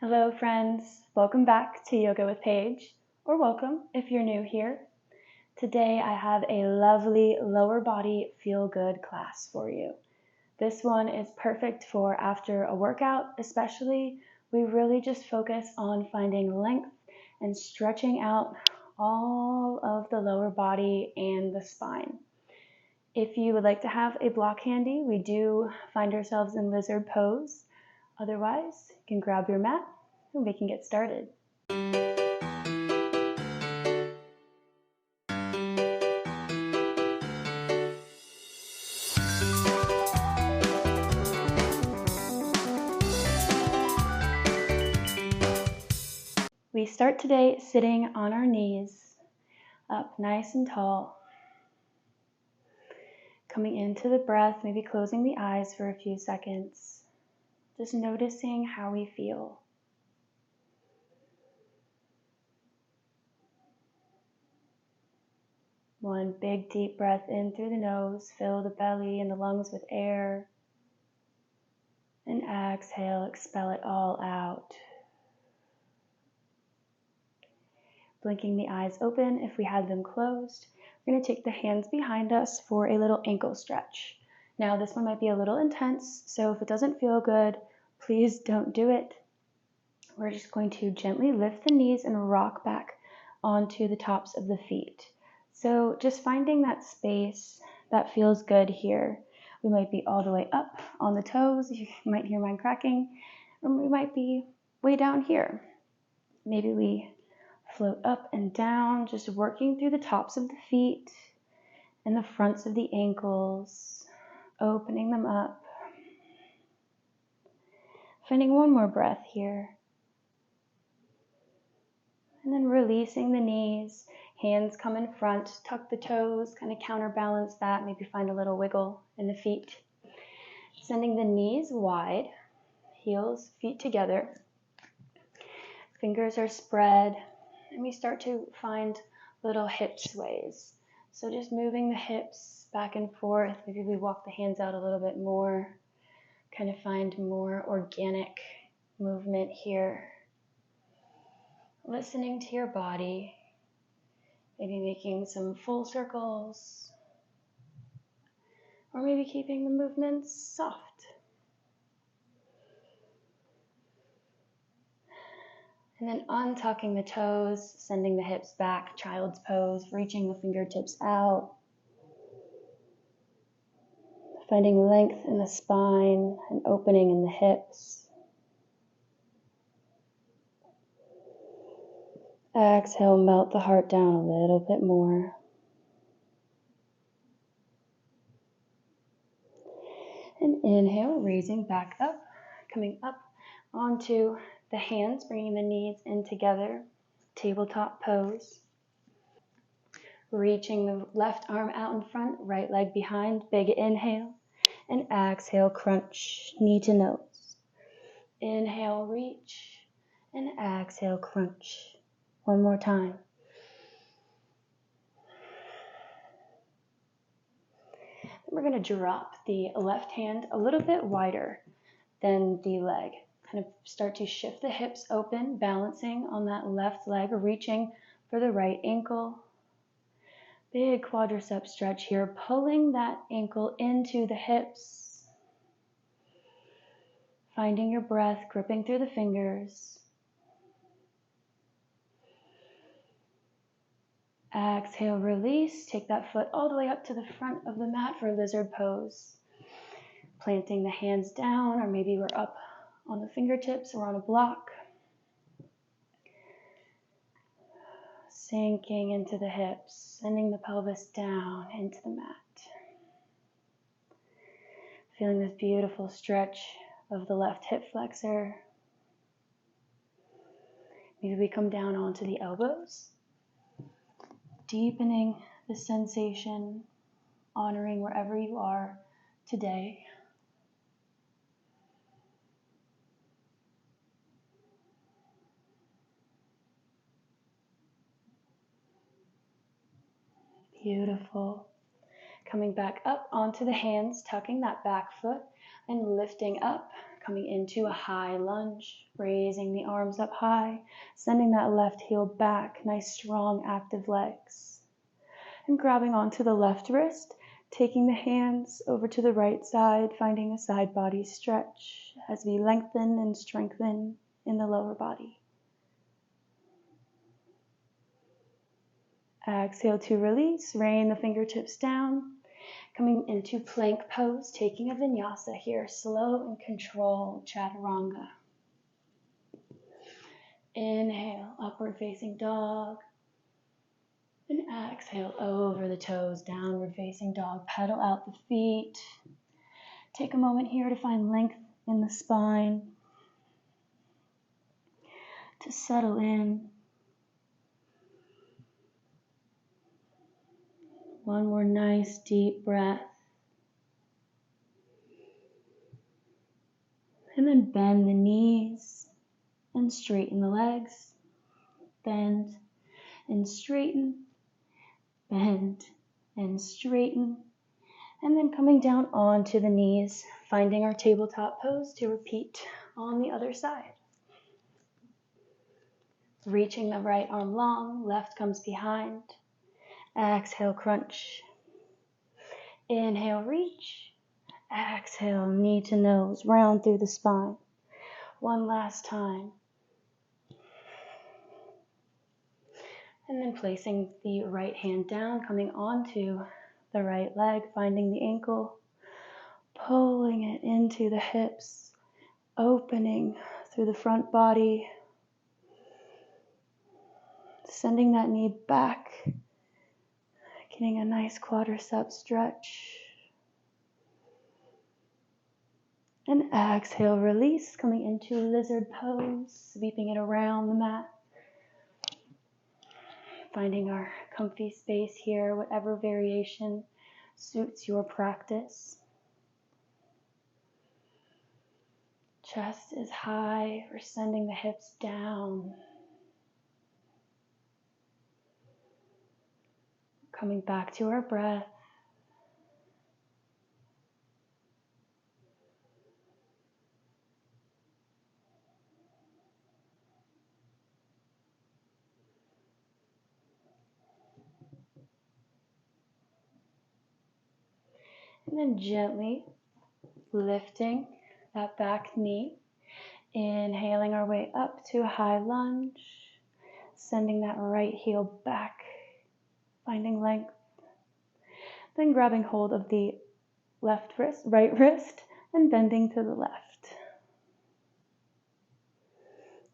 Hello friends, welcome back to Yoga with Paige, or welcome if you're new here. Today I have a lovely lower body feel-good class for you. This one is perfect for after a workout, especially. We really just focus on finding length and stretching out all of the lower body and the spine. If you would like to have a block handy, we do find ourselves in lizard pose. Otherwise, you can grab your mat and we can get started. We start today sitting on our knees, up nice and tall. Coming into the breath, maybe closing the eyes for a few seconds. Just noticing how we feel. One big deep breath in through the nose, fill the belly and the lungs with air. And exhale, expel it all out. Blinking the eyes open if we had them closed. We're going to take the hands behind us for a little ankle stretch. Now this one might be a little intense, so if it doesn't feel good, please don't do it. We're just going to gently lift the knees and rock back onto the tops of the feet. So just finding that space that feels good here. We might be all the way up on the toes, you might hear mine cracking, or we might be way down here. Maybe we float up and down, just working through the tops of the feet and the fronts of the ankles, opening them up. Finding one more breath here. And then releasing the knees, hands come in front, tuck the toes, kind of counterbalance that, maybe find a little wiggle in the feet. Sending the knees wide, heels, feet together. Fingers are spread. And we start to find little hip sways. So just moving the hips back and forth. Maybe we walk the hands out a little bit more. Kind of find more organic movement here. Listening to your body. Maybe making some full circles. Or maybe keeping the movements soft. And then untucking the toes, sending the hips back, child's pose, reaching the fingertips out. Finding length in the spine and opening in the hips. Exhale, melt the heart down a little bit more. And inhale, raising back up, coming up onto the hands, bringing the knees in together, tabletop pose. Reaching the left arm out in front, right leg behind, big inhale. And exhale, crunch, knee to nose. Inhale, reach, and exhale, crunch. One more time. Then we're going to drop the left hand a little bit wider than the leg. Kind of start to shift the hips open, balancing on that left leg, reaching for the right ankle. Big quadricep stretch here, pulling that ankle into the hips. Finding your breath, gripping through the fingers. Exhale, release. Take that foot all the way up to the front of the mat for lizard pose. Planting the hands down, or maybe we're up on the fingertips or on a block. Sinking into the hips, sending the pelvis down into the mat. Feeling this beautiful stretch of the left hip flexor. Maybe we come down onto the elbows. Deepening the sensation, honoring wherever you are today. Beautiful. Coming back up onto the hands, tucking that back foot and lifting up, coming into a high lunge, raising the arms up high, sending that left heel back, nice strong active legs. And grabbing onto the left wrist, taking the hands over to the right side, finding a side body stretch as we lengthen and strengthen in the lower body. Exhale to release, rain the fingertips down. Coming into plank pose, taking a vinyasa here, slow and controlled chaturanga. Inhale, upward facing dog. And exhale over the toes, downward facing dog. Pedal out the feet. Take a moment here to find length in the spine, to settle in. One more nice deep breath. And then bend the knees and straighten the legs. Bend and straighten. Bend and straighten. And then coming down onto the knees, finding our tabletop pose to repeat on the other side. Reaching the right arm long, left comes behind. Exhale, crunch. Inhale, reach. Exhale, knee to nose, round through the spine. One last time. And then placing the right hand down, coming onto the right leg, finding the ankle, pulling it into the hips, opening through the front body, sending that knee back, getting a nice quadricep stretch. And exhale, release, coming into lizard pose, sweeping it around the mat. Finding our comfy space here, whatever variation suits your practice. Chest is high, we're sending the hips down. Coming back to our breath. And then gently lifting that back knee. Inhaling our way up to a high lunge. Sending that right heel back. Finding length. Then grabbing hold of the right wrist, and bending to the left.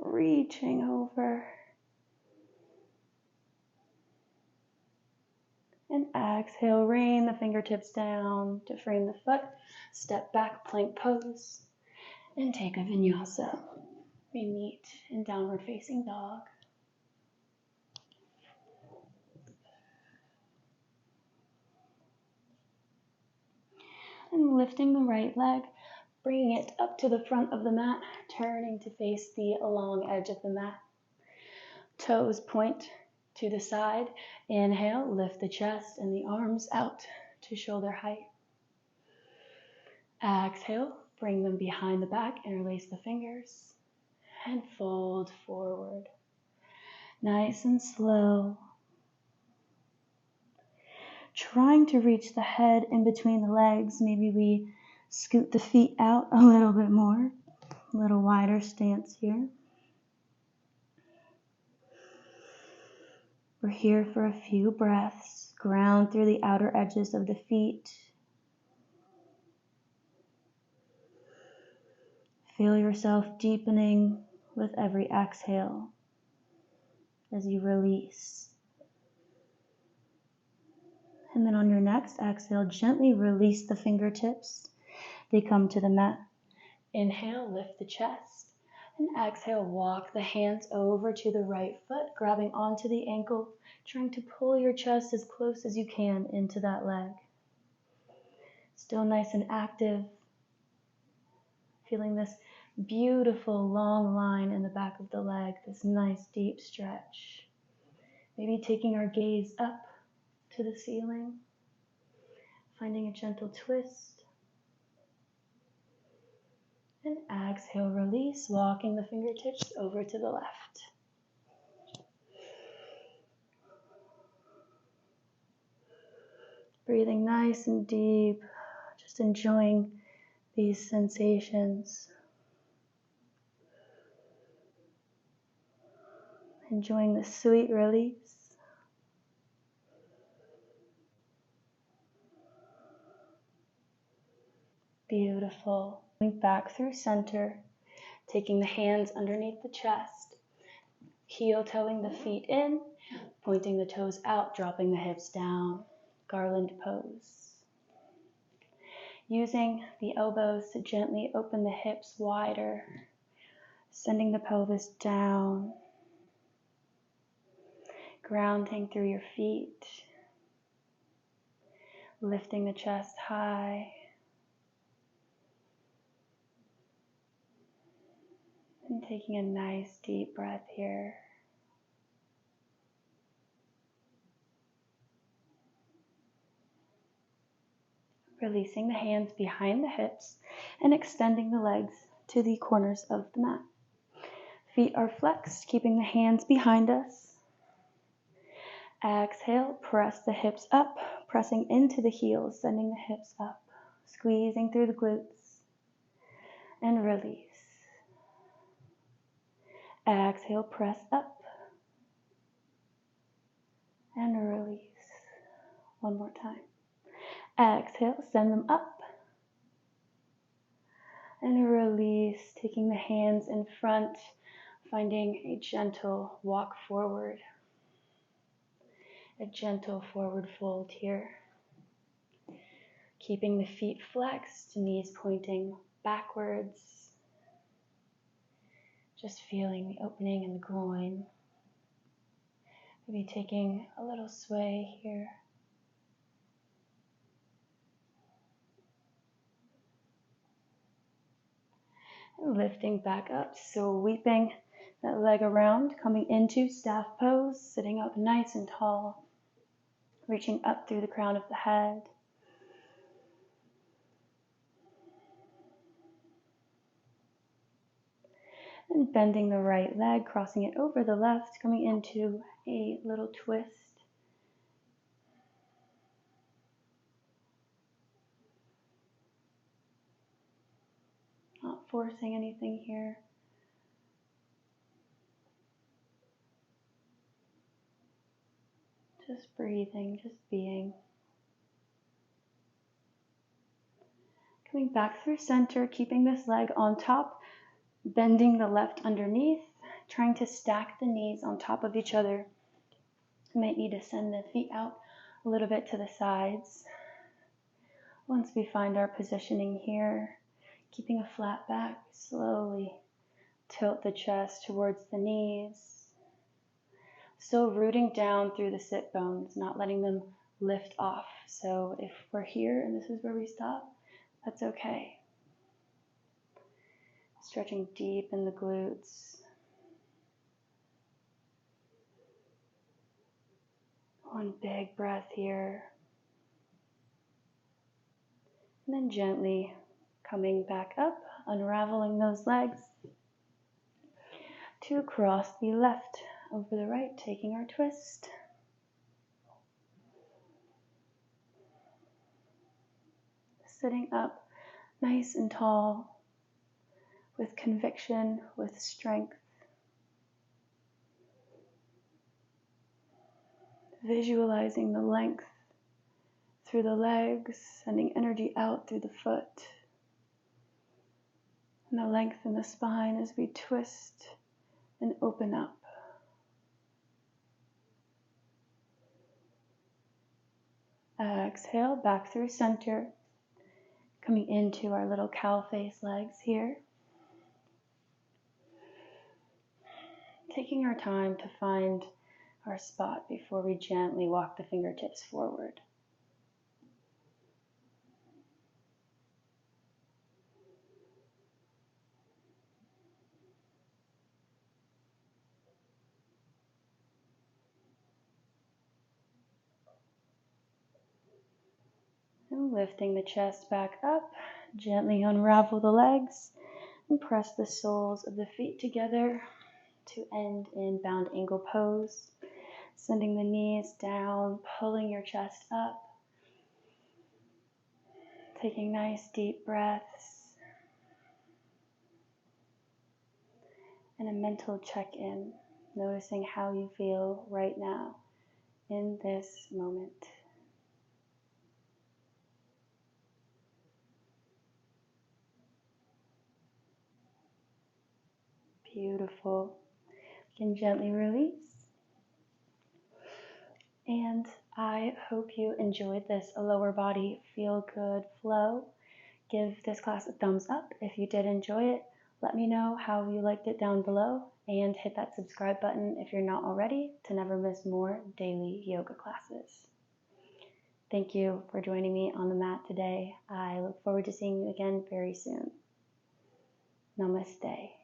Reaching over. And exhale, rain the fingertips down to frame the foot. Step back, plank pose. And take a vinyasa. We meet in downward facing dog. And lifting the right leg, bringing it up to the front of the mat, turning to face the long edge of the mat. Toes point to the side. Inhale, lift the chest and the arms out to shoulder height. Exhale, bring them behind the back, interlace the fingers, and fold forward. Nice and slow. Trying to reach the head in between the legs. Maybe we scoot the feet out a little bit more. A little wider stance here. We're here for a few breaths. Ground through the outer edges of the feet. Feel yourself deepening with every exhale as you release. And then on your next exhale, gently release the fingertips. They come to the mat. Inhale, lift the chest. And exhale, walk the hands over to the right foot, grabbing onto the ankle, trying to pull your chest as close as you can into that leg. Still nice and active. Feeling this beautiful long line in the back of the leg, this nice deep stretch. Maybe taking our gaze up to the ceiling, finding a gentle twist. And exhale, release, walking the fingertips over to the left. Breathing nice and deep, just enjoying these sensations. Enjoying the sweet release. Beautiful. Going back through center, taking the hands underneath the chest, heel-toeing the feet in, pointing the toes out, dropping the hips down. Garland Pose. Using the elbows to gently open the hips wider, sending the pelvis down, grounding through your feet, lifting the chest high, and taking a nice deep breath here. Releasing the hands behind the hips and extending the legs to the corners of the mat. Feet are flexed, keeping the hands behind us. Exhale, press the hips up, pressing into the heels, sending the hips up, squeezing through the glutes, and release. Exhale, press up, and release. One more time. Exhale, send them up, and release, taking the hands in front, finding a gentle walk forward. A gentle forward fold here. Keeping the feet flexed, knees pointing backwards. Just feeling the opening in the groin. Maybe taking a little sway here. And lifting back up, sweeping that leg around, coming into staff pose, sitting up nice and tall, reaching up through the crown of the head. And bending the right leg, crossing it over the left, coming into a little twist. Not forcing anything here. Just breathing, just being. Coming back through center, keeping this leg on top, bending the left underneath, trying to stack the knees on top of each other. You might need to send the feet out a little bit to the sides. Once we find our positioning here, keeping a flat back, slowly tilt the chest towards the knees. Still rooting down through the sit bones, not letting them lift off. So if we're here and this is where we stop, that's okay. Stretching deep in the glutes. One big breath here. And then gently coming back up, unraveling those legs to cross the left over the right, taking our twist. Sitting up nice and tall, with conviction, with strength. Visualizing the length through the legs, sending energy out through the foot. And the length in the spine as we twist and open up. Exhale, back through center. Coming into our little cow face legs here. Taking our time to find our spot before we gently walk the fingertips forward. And lifting the chest back up, gently unravel the legs, And press the soles of the feet together to end in bound ankle pose. Sending the knees down, pulling your chest up. Taking nice deep breaths. And a mental check-in, noticing how you feel right now in this moment. Beautiful. You can gently release. And I hope you enjoyed this lower body feel good flow. Give this class a thumbs up if you did enjoy it. Let me know how you liked it down below, and hit that subscribe button if you're not already to never miss more daily yoga classes. Thank you for joining me on the mat today. I look forward to seeing you again very soon. Namaste.